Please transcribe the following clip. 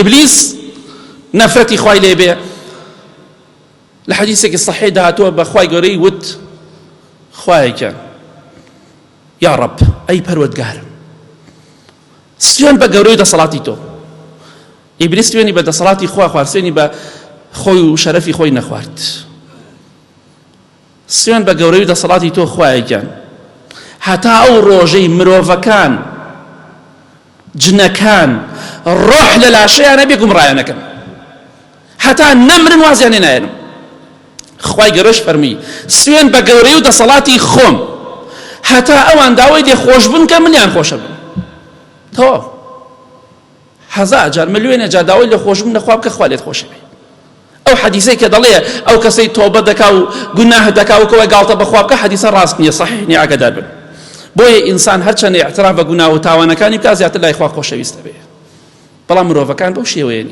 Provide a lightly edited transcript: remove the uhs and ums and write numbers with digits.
إبليس نفرتي خواي ليبي لحديثك الصحيح دهاتوا بخواي قري وت خواي كان يا رب أي پروردگار سوين بقروي دا صلاتي تو إبليس تويني بدا صلاتي خوا خوارسيني بخوي وشرفي خوي نخوارد سوين بقروي دا صلاتي تو خواي كان حتى أو روجي مروفكان جنكان روح للاشياء نبيكم راينكم حتى نمر وازياني ناينم خواي قرش فرمي سوين بقوري ودا صلاتي خوم حتى اوان داوي دي خوش بن كمليان خوش بن تو هزار جار مليون جار داوي دي خوش بن خواب كخواليت خوش بن او حديثي كدليه او كسي توبه دكاو گناه دكاو كو غالطه بخواب كحديث راس ني صحيح ني عقدار بن بوي انسان هرچن اعتراف بگناه و تاوانكاني كازيات الله اخوا خوش ويست به بلا مروفكان بو شيوين